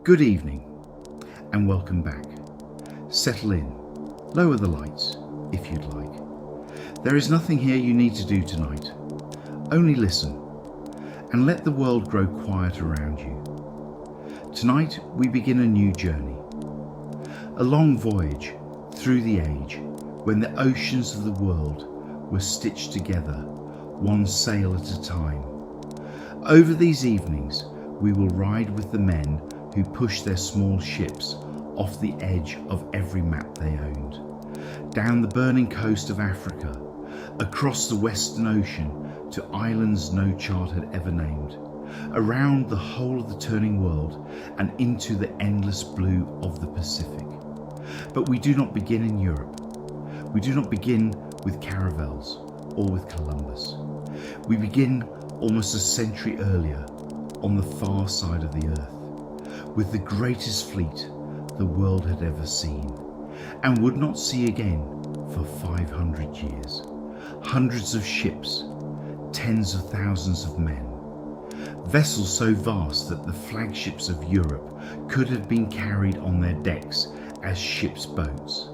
Good evening and welcome back. Settle in, lower the lights if you'd like. There is nothing here you need to do tonight. Only listen and let the world grow quiet around you. Tonight we begin a new journey. A long voyage through the age when the oceans of the world were stitched together, one sail at a time. Over these evenings we will ride with the men who pushed their small ships off the edge of every map they owned, down the burning coast of Africa, across the Western Ocean to islands no chart had ever named, around the whole of the turning world and into the endless blue of the Pacific. But we do not begin in Europe. We do not begin with caravels or with Columbus. We begin almost a century earlier on the far side of the earth, with the greatest fleet the world had ever seen, and would not see again for 500 years. Hundreds of ships, tens of thousands of men, vessels so vast that the flagships of Europe could have been carried on their decks as ship's boats.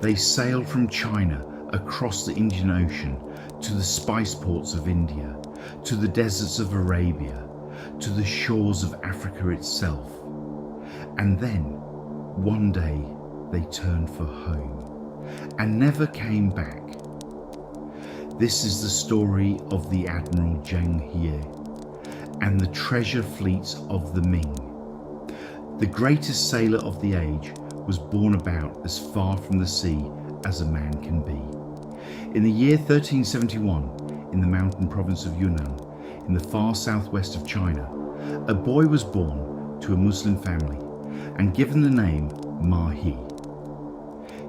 They sailed from China across the Indian Ocean to the spice ports of India, to the deserts of Arabia, to the shores of Africa itself. And then, one day, they turned for home and never came back. This is the story of the Admiral Zheng He and the treasure fleets of the Ming. The greatest sailor of the age was borne about as far from the sea as a man can be. In the year 1371, in the mountain province of Yunnan, in the far southwest of China, a boy was born to a Muslim family and given the name He.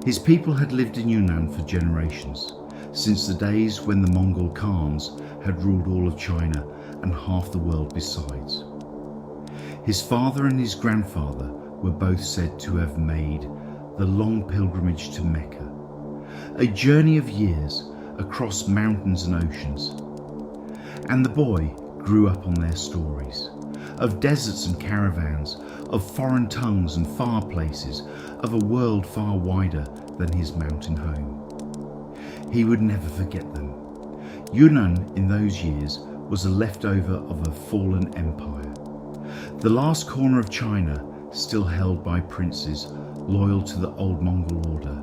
His people had lived in Yunnan for generations, since the days when the Mongol Khans had ruled all of China and half the world besides. His father and his grandfather were both said to have made the long pilgrimage to Mecca, a journey of years across mountains and oceans. And the boy grew up on their stories, of deserts and caravans, of foreign tongues and far places, of a world far wider than his mountain home. He would never forget them. Yunnan in those years was a leftover of a fallen empire, the last corner of China still held by princes loyal to the old Mongol order,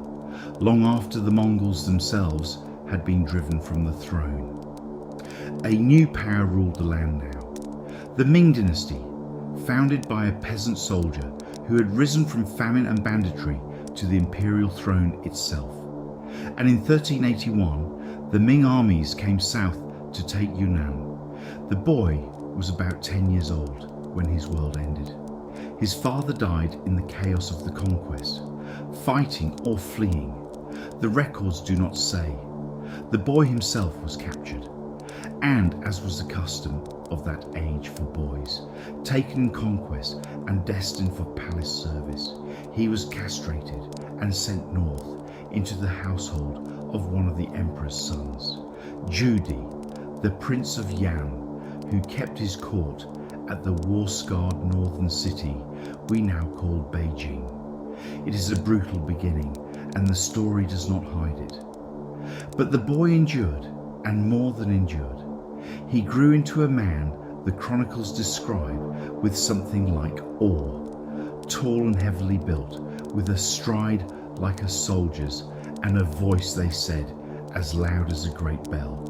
long after the Mongols themselves had been driven from the throne. A new power ruled the land now, the Ming dynasty, founded by a peasant soldier who had risen from famine and banditry to the imperial throne itself. And in 1381, the Ming armies came south to take Yunnan. The boy was about 10 years old when his world ended. His father died in the chaos of the conquest, fighting or fleeing. The records do not say. The boy himself was captured, and, as was the custom of that age for boys, taken in conquest and destined for palace service, he was castrated and sent north into the household of one of the emperor's sons, Judy, the Prince of Yan, who kept his court at the war-scarred northern city we now call Beijing. It is a brutal beginning, and the story does not hide it. But the boy endured, and more than endured. He grew into a man the chronicles describe with something like awe, tall and heavily built, with a stride like a soldier's, and a voice, they said, as loud as a great bell.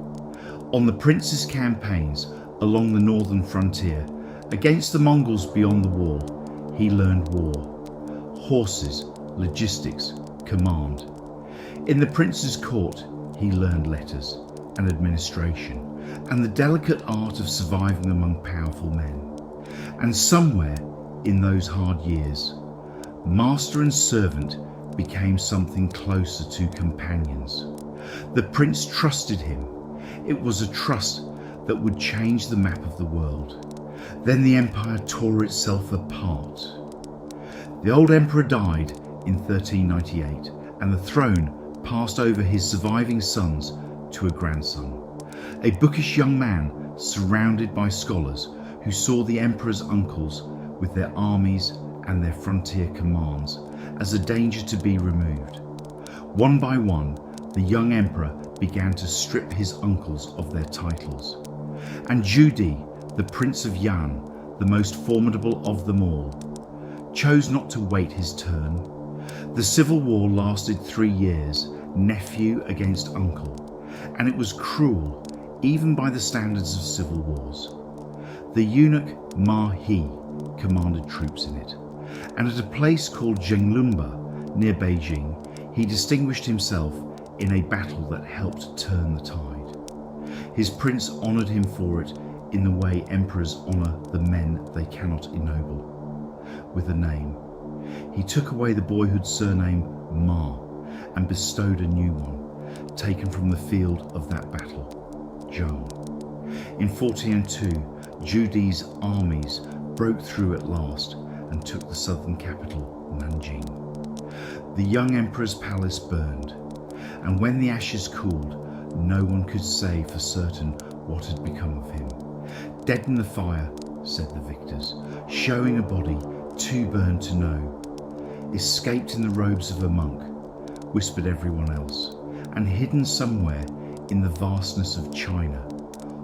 On the prince's campaigns along the northern frontier, against the Mongols beyond the wall, he learned war, horses, logistics, command. In the prince's court, he learned letters and administration, and the delicate art of surviving among powerful men. And somewhere in those hard years, master and servant became something closer to companions. The prince trusted him. It was a trust that would change the map of the world. Then the empire tore itself apart. The old emperor died in 1398, and the throne passed over his surviving sons to a grandson, a bookish young man surrounded by scholars who saw the emperor's uncles with their armies and their frontier commands as a danger to be removed. One by one, the young emperor began to strip his uncles of their titles. And Zheng He, the prince of Yan, the most formidable of them all, chose not to wait his turn. The civil war lasted 3 years, nephew against uncle, and it was cruel, even by the standards of civil wars. The eunuch He commanded troops in it, and at a place called Zhenglumba, near Beijing, he distinguished himself in a battle that helped turn the tide. His prince honoured him for it in the way emperors honour the men they cannot ennoble, with a name. He took away the boyhood surname Ma and bestowed a new one, taken from the field of that battle, Zheng. In 1402, Zheng He's armies broke through at last and took the southern capital, Nanjing. The young emperor's palace burned, and when the ashes cooled, no one could say for certain what had become of him. Dead in the fire, said the victors, showing a body too burned to know. Escaped in the robes of a monk, whispered everyone else, and hidden somewhere in the vastness of China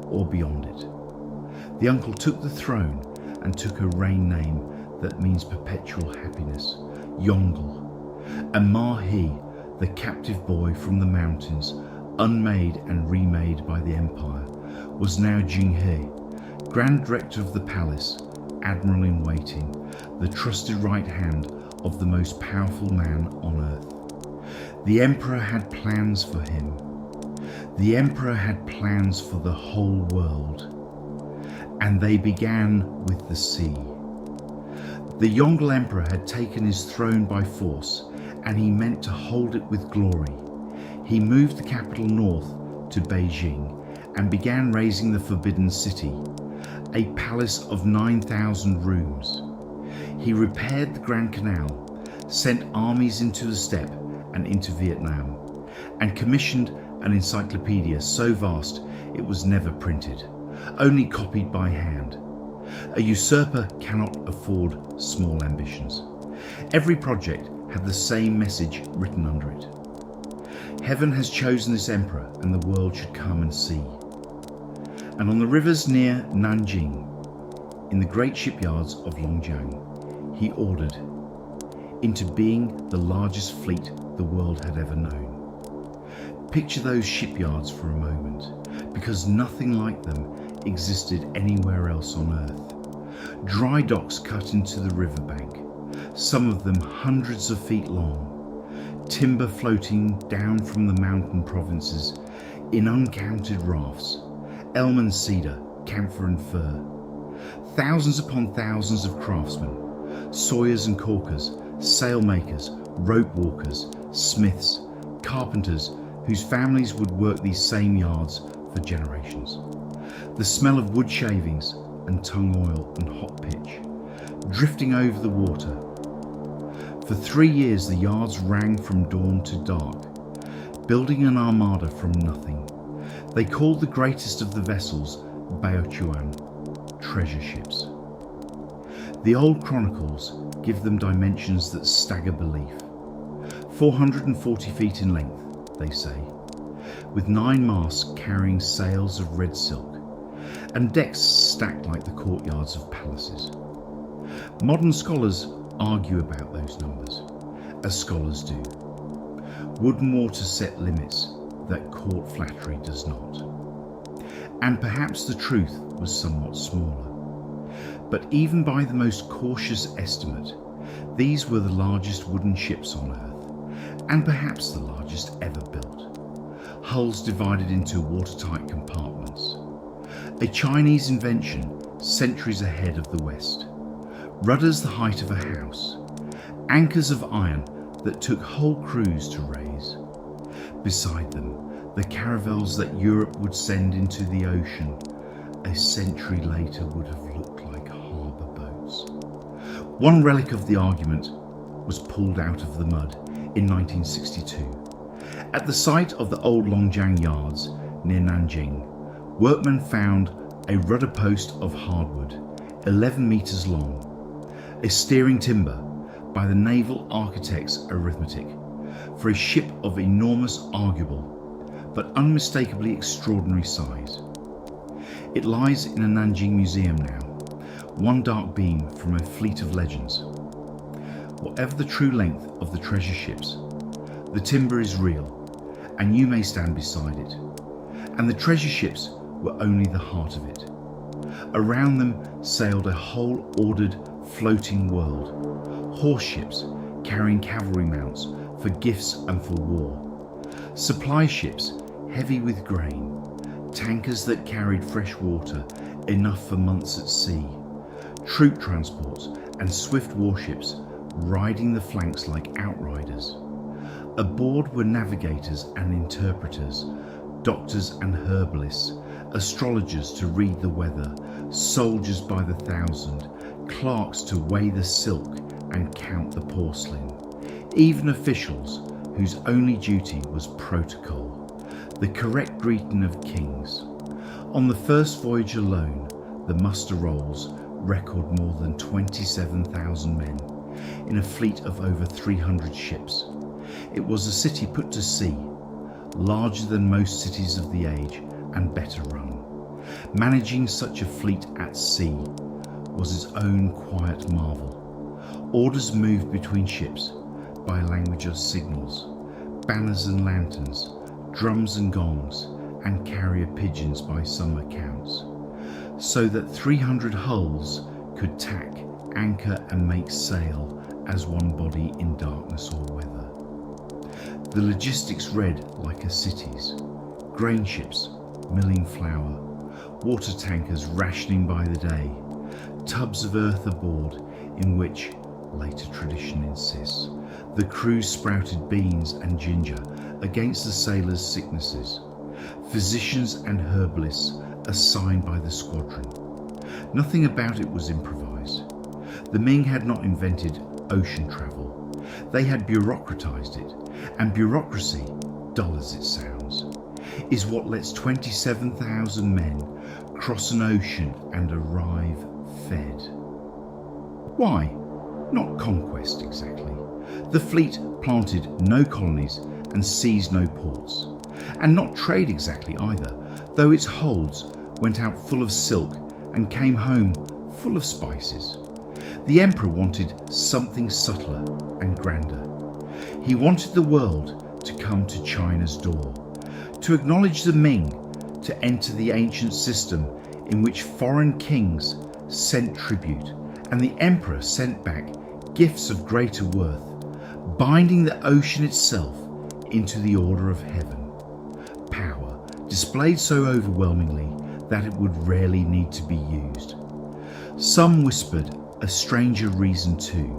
or beyond it. The uncle took the throne and took a reign name that means perpetual happiness, Yongle. And He, the captive boy from the mountains, unmade and remade by the empire, was now Zheng He, Grand Director of the palace, admiral in waiting, the trusted right hand of the most powerful man on earth. The emperor had plans for him. The emperor had plans for the whole world. And they began with the sea. The Yongle Emperor had taken his throne by force, and he meant to hold it with glory. He moved the capital north to Beijing and began raising the Forbidden City, a palace of 9,000 rooms. He repaired the Grand Canal, sent armies into the steppe and into Vietnam, and commissioned an encyclopedia so vast it was never printed, only copied by hand. A usurper cannot afford small ambitions. Every project had the same message written under it. Heaven has chosen this emperor, and the world should come and see. And on the rivers near Nanjing, in the great shipyards of Longjiang, he ordered into being the largest fleet the world had ever known. Picture those shipyards for a moment, because nothing like them existed anywhere else on earth. Dry docks cut into the riverbank, some of them hundreds of feet long, timber floating down from the mountain provinces in uncounted rafts, elm and cedar, camphor and fir. Thousands upon thousands of craftsmen, sawyers and caulkers, sailmakers, rope walkers, smiths, carpenters, whose families would work these same yards for generations. The smell of wood shavings and tung oil and hot pitch, drifting over the water. For 3 years the yards rang from dawn to dark, building an armada from nothing. They called the greatest of the vessels Baochuan, treasure ships. The old chronicles give them dimensions that stagger belief. 440 feet in length, they say, with 9 masts carrying sails of red silk, and decks stacked like the courtyards of palaces. Modern scholars argue about those numbers, as scholars do. Wood and water set limits that court flattery does not. And perhaps the truth was somewhat smaller. But even by the most cautious estimate, these were the largest wooden ships on Earth, and perhaps the largest ever built. Hulls divided into watertight compartments. A Chinese invention centuries ahead of the West. Rudders the height of a house. Anchors of iron that took whole crews to raise. Beside them, the caravels that Europe would send into the ocean a century later would have looked like harbour boats. One relic of the argument was pulled out of the mud in 1962. At the site of the old Longjiang yards near Nanjing, workmen found a rudder post of hardwood, 11 metres long. a steering timber by the naval architect's arithmetic for a ship of enormous, arguable, but unmistakably extraordinary size. It lies in a Nanjing museum now, one dark beam from a fleet of legends. Whatever the true length of the treasure ships, the timber is real, and you may stand beside it. And the treasure ships were only the heart of it. Around them sailed a whole ordered, floating world. Horse ships carrying cavalry mounts for gifts and for war. Supply ships heavy with grain. Tankers that carried fresh water, enough for months at sea. Troop transports and swift warships riding the flanks like outriders. Aboard were navigators and interpreters, doctors and herbalists, astrologers to read the weather, soldiers by the thousand, clerks to weigh the silk and count the porcelain, even officials whose only duty was protocol, the correct greeting of kings. On the first voyage alone, the muster rolls record more than 27,000 men in a fleet of over 300 ships. It was a city put to sea, larger than most cities of the age and better run. Managing such a fleet at sea was its own quiet marvel. Orders moved between ships by a language of signals, banners and lanterns, drums and gongs, and carrier pigeons by some accounts, so that 300 hulls could tack, anchor and make sail as one body in darkness or weather. The logistics read like a city's. Grain ships milling flour, water tankers rationing by the day, tubs of earth aboard in which, later tradition insists, the crew sprouted beans and ginger against the sailors' sicknesses, physicians and herbalists assigned by the squadron. Nothing about it was improvised. The Ming had not invented ocean travel. They had bureaucratized it, and bureaucracy, dull as it sounds, is what lets 27,000 men cross an ocean and arrive fed. Why? Not conquest exactly. The fleet planted no colonies and seized no ports, and not trade exactly either, though its holds went out full of silk and came home full of spices. The emperor wanted something subtler and grander. He wanted the world to come to China's door, to acknowledge the Ming, to enter the ancient system in which foreign kings sent tribute and the emperor sent back gifts of greater worth, binding the ocean itself into the order of heaven. Power displayed so overwhelmingly that it would rarely need to be used. Some whispered a stranger reason too,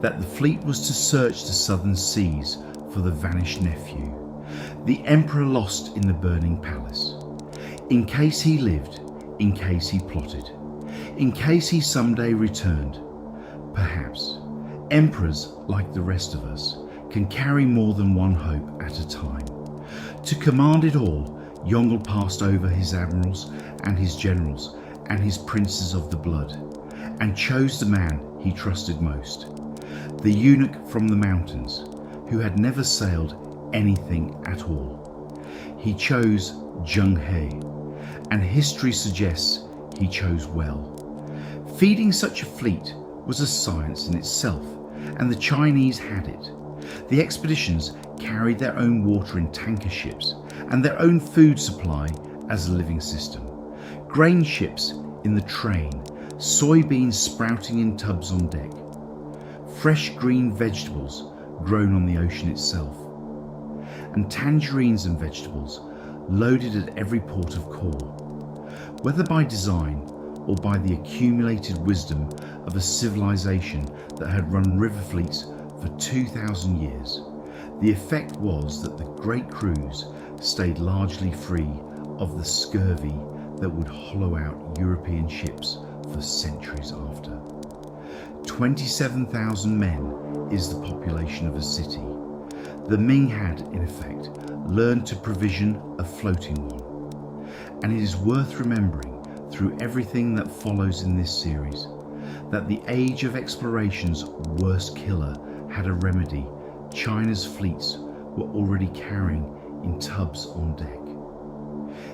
that the fleet was to search the southern seas for the vanished nephew, the emperor lost in the burning palace. In case he lived, in case he plotted, in case he someday returned. Perhaps emperors, like the rest of us, can carry more than one hope at a time. To command it all, Yongle passed over his admirals and his generals and his princes of the blood, and chose the man he trusted most, the eunuch from the mountains, who had never sailed anything at all. He chose Zheng He, and history suggests he chose well. Feeding such a fleet was a science in itself, and the Chinese had it. The expeditions carried their own water in tanker ships and their own food supply as a living system. Grain ships in the train, soybeans sprouting in tubs on deck, fresh green vegetables grown on the ocean itself, and tangerines and vegetables loaded at every port of call. Whether by design or by the accumulated wisdom of a civilization that had run river fleets for 2,000 years, the effect was that the great crews stayed largely free of the scurvy that would hollow out European ships for centuries after. 27,000 men is the population of a city. The Ming had, in effect, learned to provision a floating one. And it is worth remembering through everything that follows in this series that the age of exploration's worst killer had a remedy China's fleets were already carrying in tubs on deck.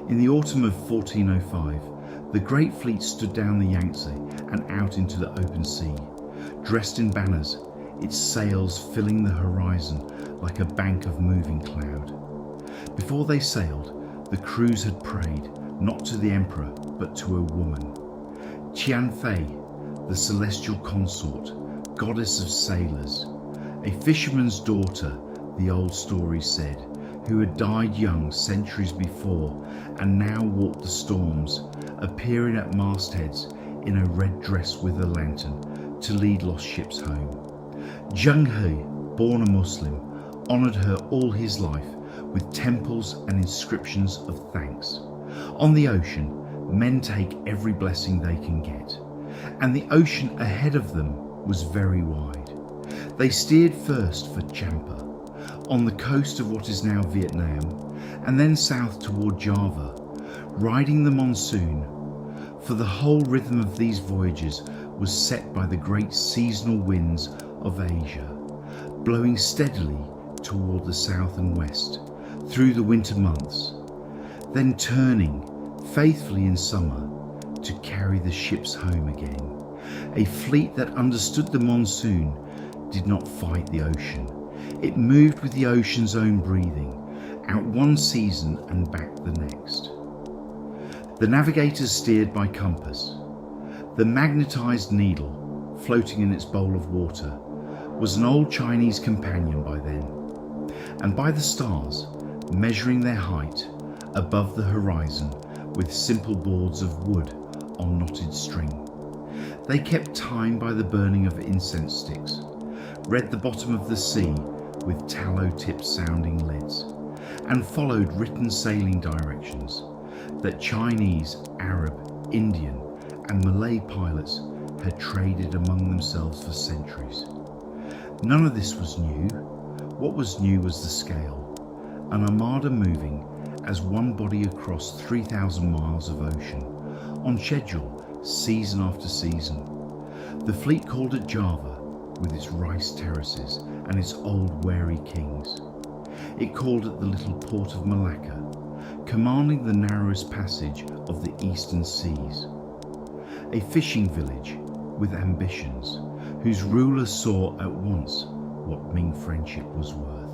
In the autumn of 1405, the Great Fleet stood down the Yangtze and out into the open sea, dressed in banners, its sails filling the horizon like a bank of moving cloud. Before they sailed, the crews had prayed not to the emperor but to a woman, Tianfei, the celestial consort, goddess of sailors, a fisherman's daughter, the old story said, who had died young centuries before and now walked the storms, appearing at mastheads in a red dress with a lantern to lead lost ships home. Zheng He, born a Muslim, honoured her all his life with temples and inscriptions of thanks. On the ocean, men take every blessing they can get, and the ocean ahead of them was very wide. They steered first for Champa, on the coast of what is now Vietnam, and then south toward Java, riding the monsoon, for the whole rhythm of these voyages was set by the great seasonal winds of Asia, blowing steadily toward the south and west through the winter months, then turning faithfully in summer to carry the ships home again. A fleet that understood the monsoon did not fight the ocean. It moved with the ocean's own breathing, out one season and back the next. The navigators steered by compass. The magnetized needle, floating in its bowl of water, was an old Chinese companion by then, and by the stars, measuring their height above the horizon with simple boards of wood on knotted string. They kept time by the burning of incense sticks, read the bottom of the sea with tallow-tipped sounding leads, and followed written sailing directions that Chinese, Arab, Indian and Malay pilots had traded among themselves for centuries. None of this was new. What was new was the scale. An armada moving as one body across 3,000 miles of ocean, on schedule, season after season. The fleet called at Java, with its rice terraces and its old wary kings. It called at the little port of Malacca, commanding the narrowest passage of the eastern seas. A fishing village with ambitions, whose rulers saw at once what Ming friendship was worth.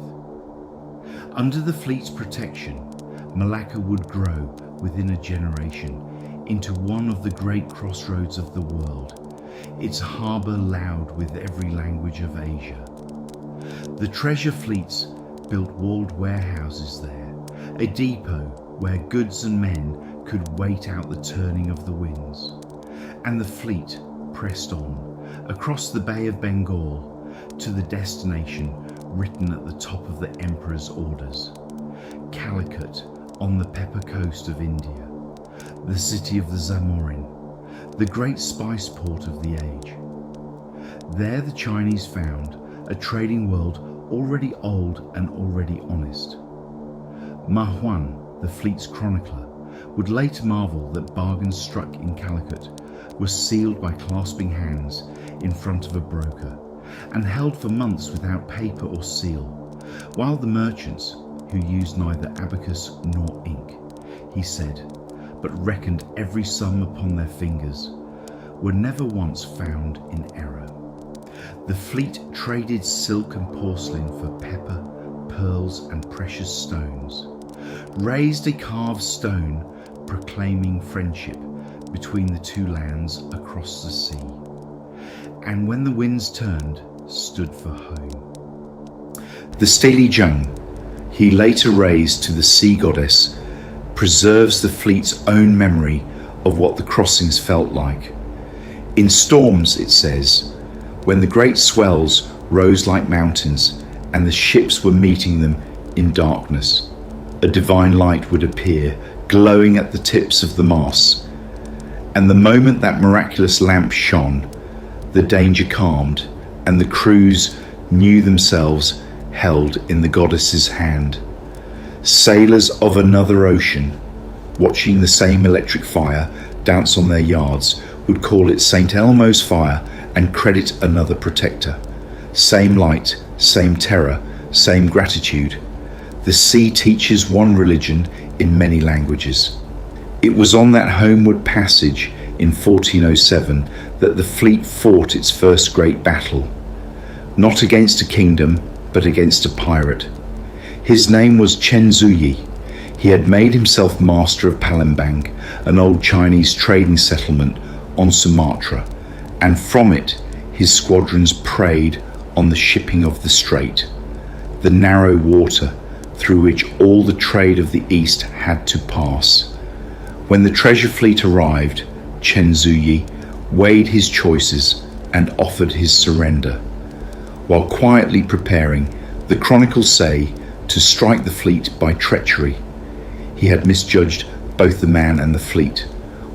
Under the fleet's protection, Malacca would grow within a generation into one of the great crossroads of the world, its harbour loud with every language of Asia. The treasure fleets built walled warehouses there, a depot where goods and men could wait out the turning of the winds. And the fleet pressed on, across the Bay of Bengal, to the destination written at the top of the Emperor's orders, Calicut on the pepper coast of India, the city of the Zamorin, the great spice port of the age. There the Chinese found a trading world already old and already honest. Huan, the fleet's chronicler, would later marvel that bargains struck in Calicut were sealed by clasping hands in front of a broker and held for months without paper or seal, while the merchants, who used neither abacus nor ink, he said, but reckoned every sum upon their fingers, were never once found in error. The fleet traded silk and porcelain for pepper, pearls and precious stones, raised a carved stone proclaiming friendship between the two lands across the sea, and when the winds turned, stood for home. The Stele Zheng, he later raised to the sea goddess, preserves the fleet's own memory of what the crossings felt like. In storms, it says, when the great swells rose like mountains and the ships were meeting them in darkness, a divine light would appear, glowing at the tips of the masts, and the moment that miraculous lamp shone, the danger calmed, and the crews knew themselves held in the goddess's hand. Sailors of another ocean, watching the same electric fire dance on their yards, would call it St. Elmo's fire and credit another protector. Same light, same terror, same gratitude. The sea teaches one religion in many languages. It was on that homeward passage in 1407 that the fleet fought its first great battle, not against a kingdom, but against a pirate. His name was Chen Zuyi. He had made himself master of Palembang, an old Chinese trading settlement on Sumatra, and from it his squadrons preyed on the shipping of the strait, the narrow water through which all the trade of the East had to pass. When the treasure fleet arrived, Chen Zuyi weighed his choices and offered his surrender. While quietly preparing, the chronicles say, to strike the fleet by treachery. He had misjudged both the man and the fleet.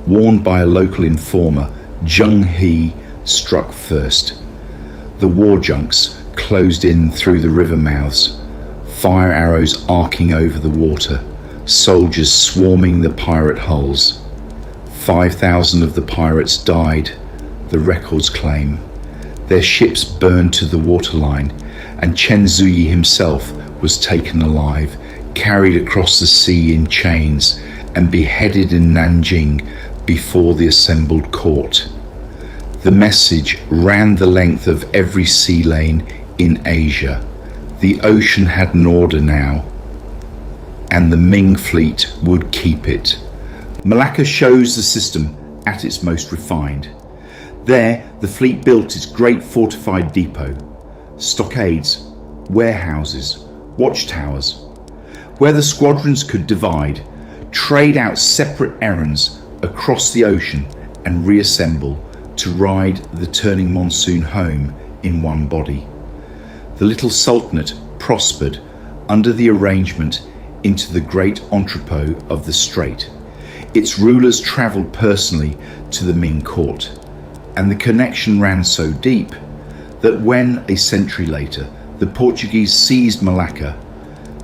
Warned by a local informer, Zheng He struck first. The war junks closed in through the river mouths, fire arrows arcing over the water, soldiers swarming the pirate hulls. 5,000 of the pirates died, the records claim. Their ships burned to the waterline, and Chen Zuyi himself was taken alive, carried across the sea in chains, and beheaded in Nanjing before the assembled court. The message ran the length of every sea lane in Asia. The ocean had an order now, and the Ming fleet would keep it. Malacca shows the system at its most refined. There, the fleet built its great fortified depot, stockades, warehouses, watchtowers, where the squadrons could divide, trade out separate errands across the ocean, and reassemble to ride the turning monsoon home in one body. The little sultanate prospered under the arrangement into the great entrepot of the strait. Its rulers travelled personally to the Ming court, and the connection ran so deep that when, a century later, the Portuguese seized Malacca,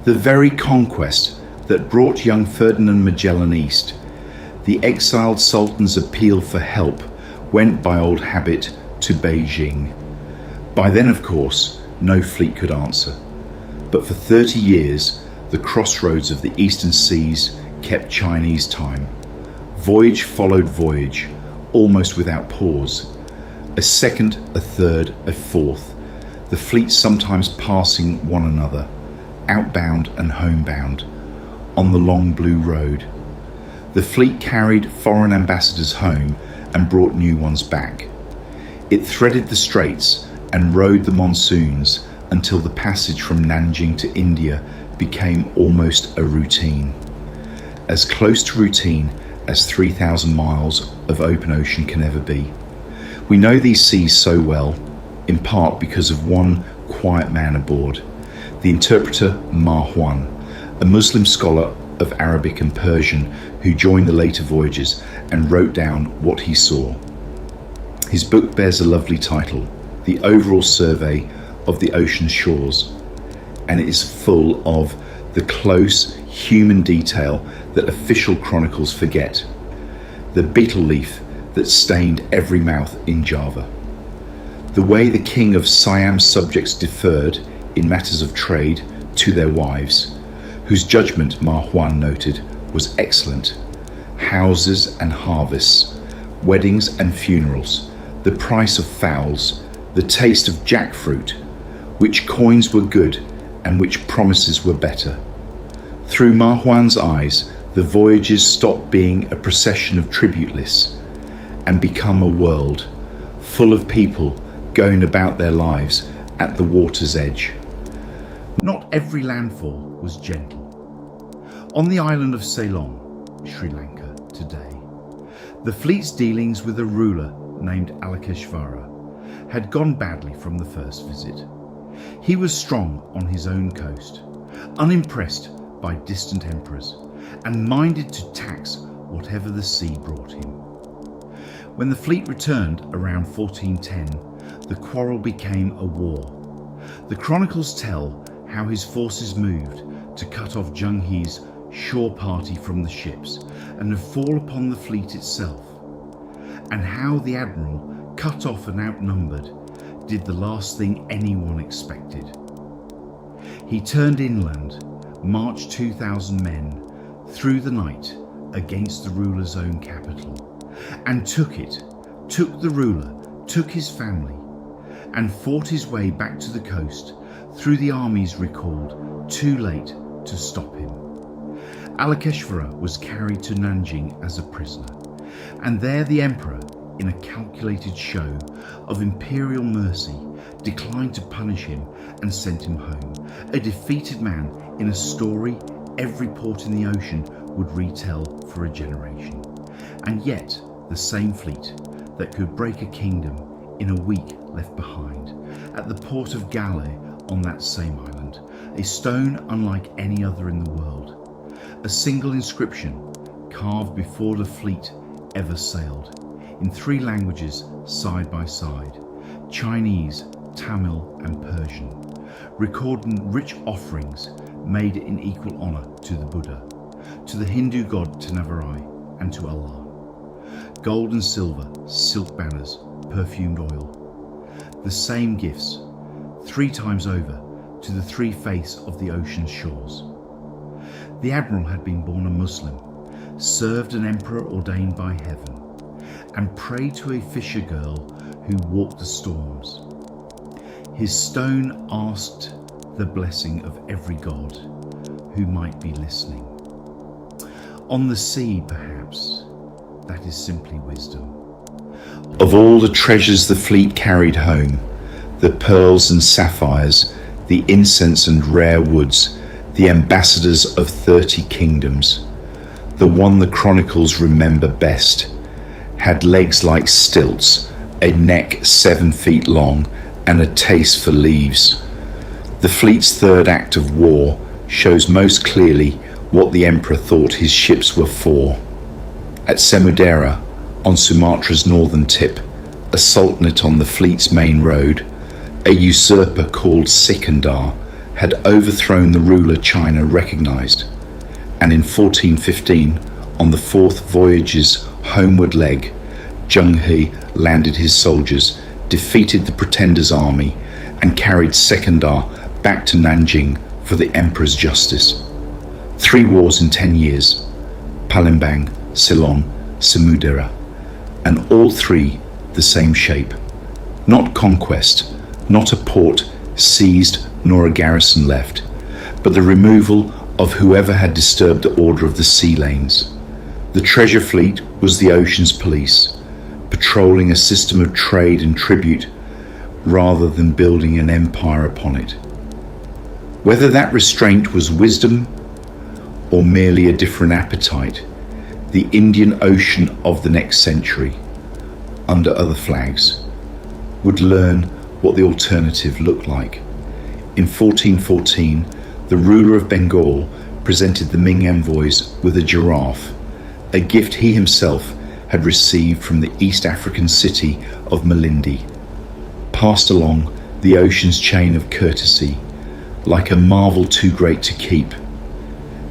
the very conquest that brought young Ferdinand Magellan east, the exiled sultan's appeal for help went by old habit to Beijing. By then, of course, no fleet could answer. But for 30 years, the crossroads of the eastern seas kept Chinese time. Voyage followed voyage, almost without pause. A second, a third, a fourth, the fleets sometimes passing one another, outbound and homebound, on the long blue road. The fleet carried foreign ambassadors home and brought new ones back. It threaded the straits and rode the monsoons until the passage from Nanjing to India became almost a routine. As close to routine as 3,000 miles of open ocean can ever be. We know these seas so well, in part because of one quiet man aboard, the interpreter Huan, a Muslim scholar of Arabic and Persian who joined the later voyages and wrote down what he saw. His book bears a lovely title, The Overall Survey of the Ocean Shores, and it is full of the close human detail that official chronicles forget, the betel leaf that stained every mouth in Java, the way the king of Siam's subjects deferred in matters of trade to their wives, whose judgment Ma Huan noted was excellent, houses and harvests, weddings and funerals, the price of fowls, the taste of jackfruit, which coins were good and which promises were better. Through Ma Huan's eyes, the voyages stopped being a procession of tribute lists and become a world full of people going about their lives at the water's edge. Not every landfall was gentle. On the island of Ceylon, Sri Lanka, today, the fleet's dealings with a ruler named Alakeshvara had gone badly from the first visit. He was strong on his own coast, unimpressed by distant emperors, and minded to tax whatever the sea brought him. When the fleet returned around 1410, the quarrel became a war. The chronicles tell how his forces moved to cut off Zheng He's shore party from the ships and to fall upon the fleet itself. and how the admiral, cut off and outnumbered, did the last thing anyone expected. He turned inland, marched 2,000 men through the night against the ruler's own capital, and took the ruler, took his family, and fought his way back to the coast through the armies recalled, too late to stop him. Alakeshvara was carried to Nanjing as a prisoner, and there the emperor, in a calculated show of imperial mercy, declined to punish him and sent him home, a defeated man in a story every port in the ocean would retell for a generation. And yet the same fleet that could break a kingdom in a week left behind at the port of Galle on that same island, a stone unlike any other in the world, a single inscription carved before the fleet ever sailed, in 3 languages side by side, Chinese, Tamil and Persian, recording rich offerings made in equal honour to the Buddha, to the Hindu god Tanavarai and to Allah. Gold and silver, silk banners, perfumed oil. The same gifts, 3 times over, to the 3 faiths of the ocean's shores. The admiral had been born a Muslim, served an emperor ordained by heaven, and prayed to a fisher girl who walked the storms. His stone asked the blessing of every god who might be listening. On the sea, perhaps, that is simply wisdom. Of all the treasures the fleet carried home, the pearls and sapphires, the incense and rare woods, the ambassadors of 30 kingdoms, the one the chronicles remember best, had legs like stilts, a neck 7 feet long, and a taste for leaves. The fleet's 3rd act of war shows most clearly what the emperor thought his ships were for. At Samudera, on Sumatra's northern tip, a sultanate on the fleet's main road, a usurper called Sikandar had overthrown the ruler China recognized, and in 1415, on the 4th voyage's homeward leg, Zheng He landed his soldiers, defeated the pretender's army, and carried Sikandar back to Nanjing for the emperor's justice. 3 wars in 10 years, Palembang, Ceylon, Samudera, and all 3 the same shape. Not conquest, not a port seized nor a garrison left, but the removal of whoever had disturbed the order of the sea lanes. The treasure fleet was the ocean's police, patrolling a system of trade and tribute rather than building an empire upon it. Whether that restraint was wisdom or merely a different appetite, the Indian Ocean of the next century, under other flags, would learn what the alternative looked like. In 1414, the ruler of Bengal presented the Ming envoys with a giraffe, a gift he himself had received from the East African city of Malindi, passed along the ocean's chain of courtesy, like a marvel too great to keep.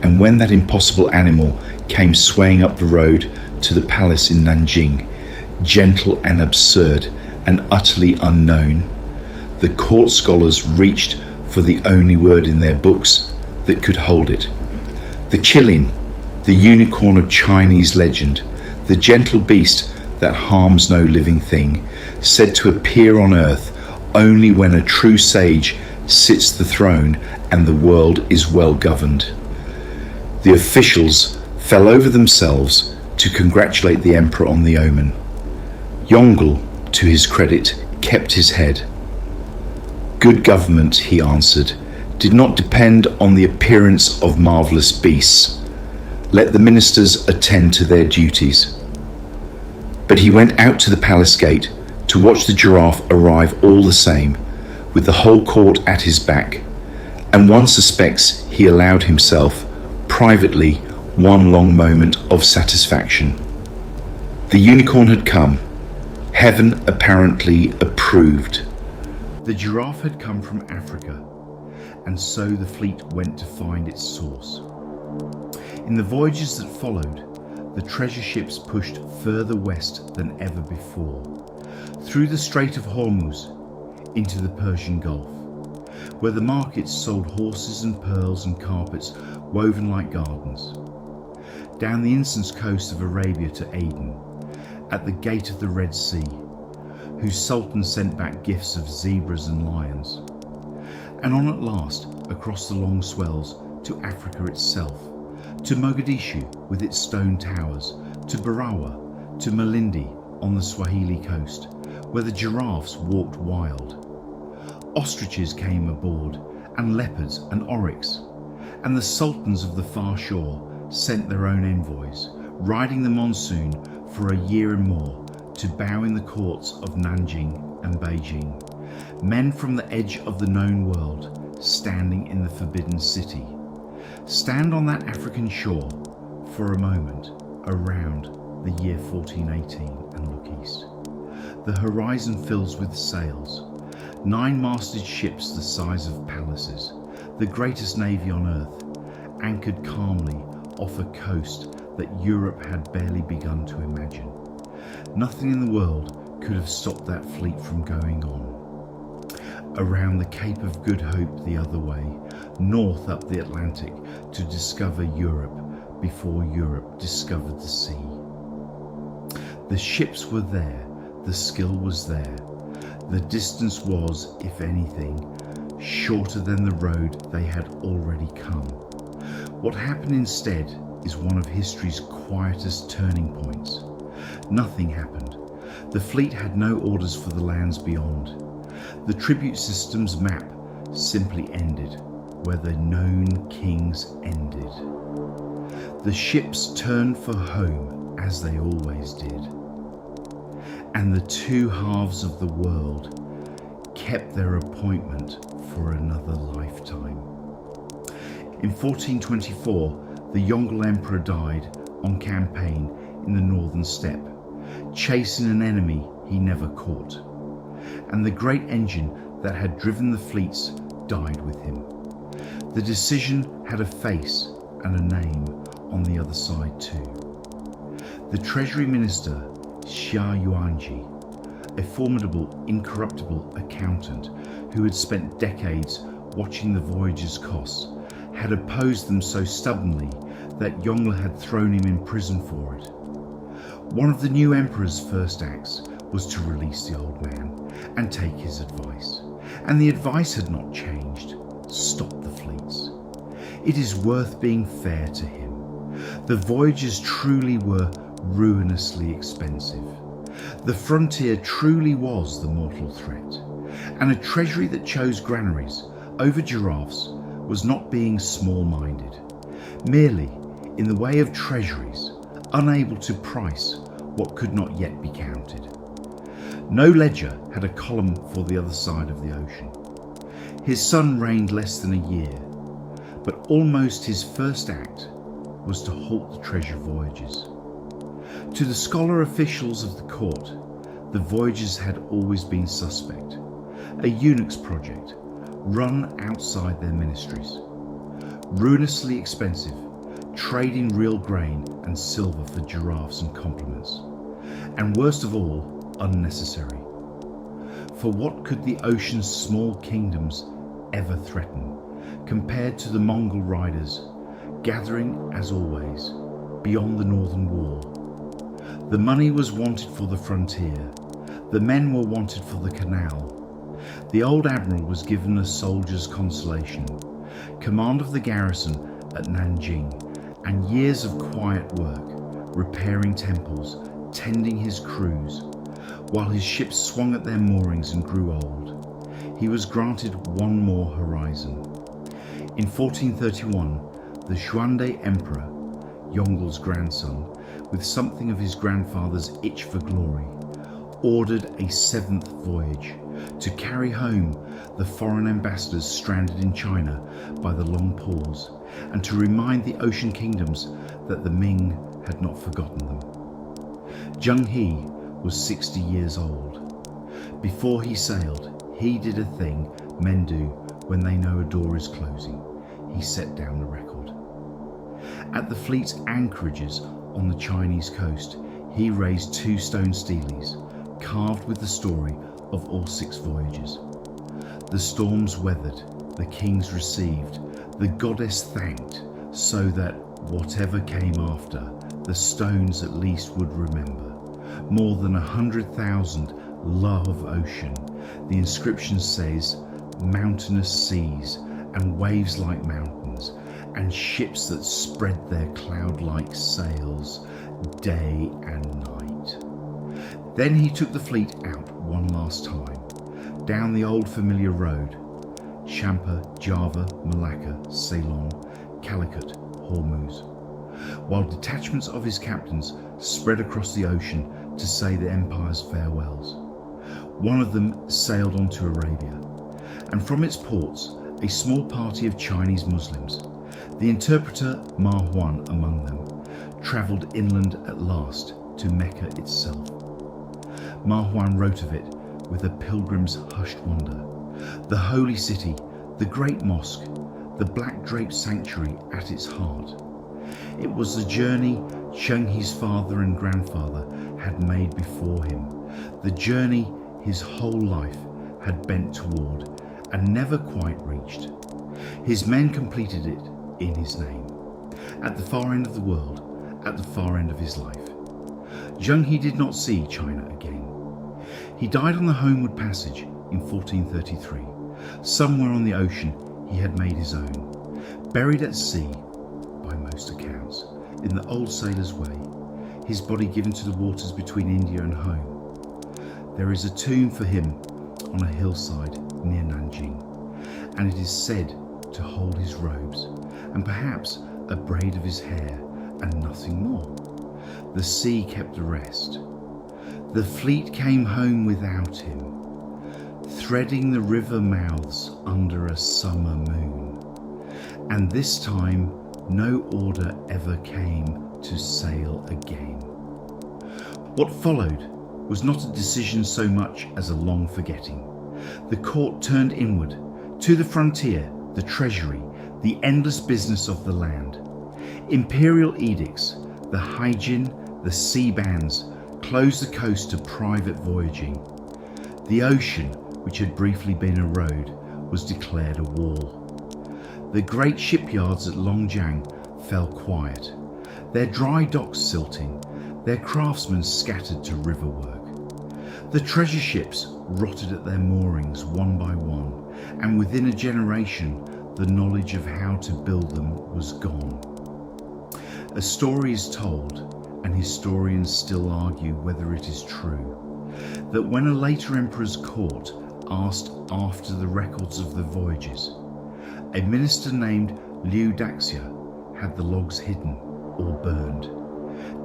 And when that impossible animal came swaying up the road to the palace in Nanjing, gentle and absurd and utterly unknown, the court scholars reached for the only word in their books that could hold it. The Qilin, the unicorn of Chinese legend, the gentle beast that harms no living thing, said to appear on earth only when a true sage sits the throne and the world is well governed. The officials fell over themselves to congratulate the emperor on the omen. Yongle, to his credit, kept his head. Good government, he answered, did not depend on the appearance of marvellous beasts. Let the ministers attend to their duties. But he went out to the palace gate to watch the giraffe arrive all the same, with the whole court at his back, and one suspects he allowed himself, privately, one long moment of satisfaction. The unicorn had come. Heaven apparently approved. The giraffe had come from Africa, and so the fleet went to find its source. In the voyages that followed, the treasure ships pushed further west than ever before, through the Strait of Hormuz into the Persian Gulf, where the markets sold horses and pearls and carpets woven like gardens, down the incense coast of Arabia to Aden, at the gate of the Red Sea, whose sultan sent back gifts of zebras and lions, and on at last across the long swells to Africa itself, to Mogadishu with its stone towers, to Barawa, to Malindi on the Swahili coast, where the giraffes walked wild. Ostriches came aboard, and leopards and oryx, and the sultans of the far shore sent their own envoys, riding the monsoon for a year and more to bow in the courts of Nanjing and Beijing, men from the edge of the known world standing in the forbidden city. Stand on that African shore for a moment around the year 1418 and look east. The horizon fills with sails, 9-masted ships the size of palaces, the greatest navy on earth, anchored calmly off a coast that Europe had barely begun to imagine. Nothing in the world could have stopped that fleet from going on. Around the Cape of Good Hope the other way, north up the Atlantic to discover Europe before Europe discovered the sea. The ships were there, the skill was there. The distance was, if anything, shorter than the road they had already come. What happened instead is one of history's quietest turning points. Nothing happened. The fleet had no orders for the lands beyond. The tribute system's map simply ended where the known kings ended. The ships turned for home as they always did. And the two halves of the world kept their appointment for another lifetime. In 1424, the Yongle Emperor died on campaign in the northern steppe, chasing an enemy he never caught. And the great engine that had driven the fleets died with him. The decision had a face and a name on the other side too. The Treasury Minister, Xia Yuanji, a formidable, incorruptible accountant who had spent decades watching the voyages' costs, had opposed them so stubbornly that Yongle had thrown him in prison for it. One of the new emperor's first acts was to release the old man and take his advice. And the advice had not changed. Stop the fleets. It is worth being fair to him. The voyages truly were ruinously expensive. The frontier truly was the mortal threat. And a treasury that chose granaries over giraffes was not being small-minded, merely in the way of treasuries, unable to price what could not yet be counted. No ledger had a column for the other side of the ocean. His son reigned less than a year, but almost his first act was to halt the treasure voyages. To the scholar officials of the court, the voyages had always been suspect, a eunuch's project, run outside their ministries. Ruinously expensive, trading real grain and silver for giraffes and compliments. And worst of all, unnecessary. For what could the ocean's small kingdoms ever threaten, compared to the Mongol riders, gathering, as always, beyond the Northern Wall? The money was wanted for the frontier. The men were wanted for the canal. The old admiral was given a soldier's consolation, command of the garrison at Nanjing, and years of quiet work, repairing temples, tending his crews, while his ships swung at their moorings and grew old. He was granted one more horizon. In 1431, the Yongle Emperor, Yongle's grandson, with something of his grandfather's itch for glory, ordered a 7th voyage to carry home the foreign ambassadors stranded in China by the long pause, and to remind the ocean kingdoms that the Ming had not forgotten them. Zheng He was 60 years old. Before he sailed, he did a thing men do when they know a door is closing. He set down the record. At the fleet's anchorages on the Chinese coast, he raised 2 stone steles, carved with the story of all 6 voyages. The storms weathered, the kings received, the goddess thanked, so that whatever came after, the stones at least would remember. More than 100,000 love ocean. The inscription says, mountainous seas and waves like mountains, and ships that spread their cloud-like sails day and night. Then he took the fleet out one last time, down the old familiar road, Champa, Java, Malacca, Ceylon, Calicut, Hormuz, while detachments of his captains spread across the ocean to say the empire's farewells. One of them sailed on to Arabia, and from its ports a small party of Chinese Muslims, the interpreter Ma Huan among them, travelled inland at last to Mecca itself. Ma Huan wrote of it with a pilgrim's hushed wonder, the holy city, the great mosque, the black draped sanctuary at its heart. It was the journey Zheng He's father and grandfather had made before him, the journey his whole life had bent toward and never quite reached. His men completed it in his name, at the far end of the world, at the far end of his life. Zheng He did not see China again. He died on the homeward passage in 1433. Somewhere on the ocean he had made his own, buried at sea, by most accounts, in the old sailor's way, his body given to the waters between India and home. There is a tomb for him on a hillside near Nanjing, and it is said to hold his robes, and perhaps a braid of his hair, and nothing more. The sea kept the rest. The fleet came home without him, threading the river mouths under a summer moon, and this time no order ever came to sail again. What followed was not a decision so much as a long forgetting. The court turned inward, to the frontier, the treasury, the endless business of the land. Imperial edicts, the hygiene, the sea bans, closed the coast to private voyaging. The ocean, which had briefly been a road, was declared a wall. The great shipyards at Longjiang fell quiet, their dry docks silting, their craftsmen scattered to river work. The treasure ships rotted at their moorings one by one, and within a generation the knowledge of how to build them was gone. A story is told, and historians still argue whether it is true, that when a later emperor's court asked after the records of the voyages, a minister named Liu Daxia had the logs hidden or burned,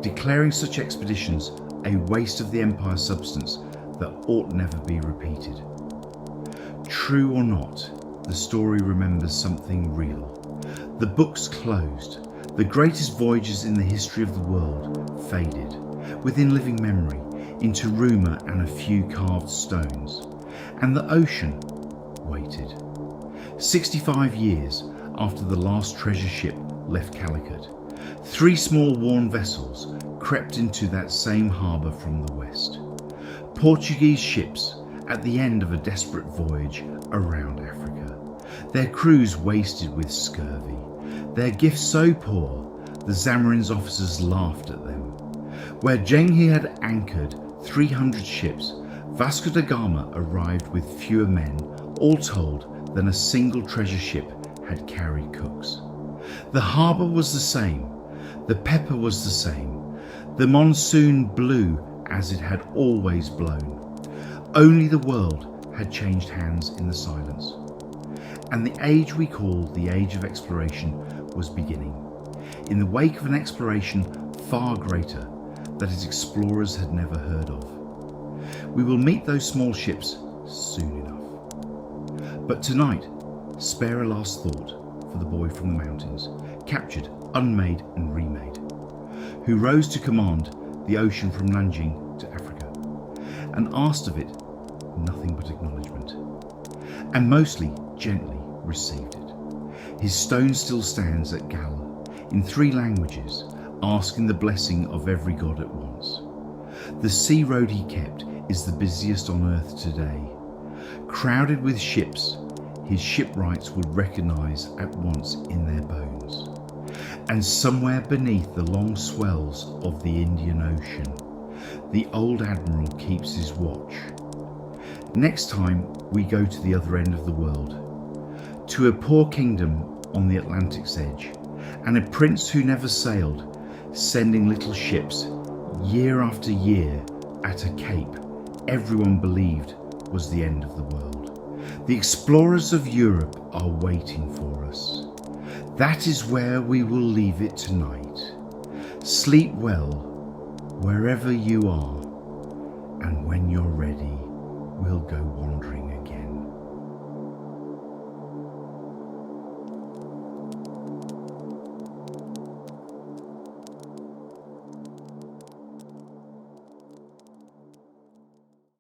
declaring such expeditions a waste of the empire's substance that ought never be repeated. True or not, the story remembers something real. The books closed, the greatest voyages in the history of the world faded, within living memory, into rumour and a few carved stones, and the ocean waited. 65 years after the last treasure ship left Calicut, 3 small worn vessels crept into that same harbour from the west. Portuguese ships at the end of a desperate voyage around Africa, their crews wasted with scurvy, their gifts so poor the Zamorin's officers laughed at them. Where Zheng He had anchored 300 ships, Vasco da Gama arrived with fewer men, all told, than a single treasure ship had carried cooks. The harbour was the same, the pepper was the same, the monsoon blew as it had always blown. Only the world had changed hands in the silence. And the age we call the Age of Exploration was beginning, in the wake of an exploration far greater that its explorers had never heard of. We will meet those small ships soon enough. But tonight, spare a last thought for the boy from the mountains, captured, unmade and remade, who rose to command the ocean from Nanjing to Africa, and asked of it nothing but acknowledgement, and mostly gently received it. His stone still stands at Galle, in 3 languages, asking the blessing of every god at once. The sea road he kept is the busiest on earth today. Crowded with ships, his shipwrights would recognise at once in their bones. And somewhere beneath the long swells of the Indian Ocean, the old admiral keeps his watch. Next time we go to the other end of the world, to a poor kingdom on the Atlantic's edge, and a prince who never sailed, sending little ships year after year at a cape everyone believed was the end of the world. The explorers of Europe are waiting for us. That is where we will leave it tonight. Sleep well wherever you are, and when you're ready, we'll go wandering again.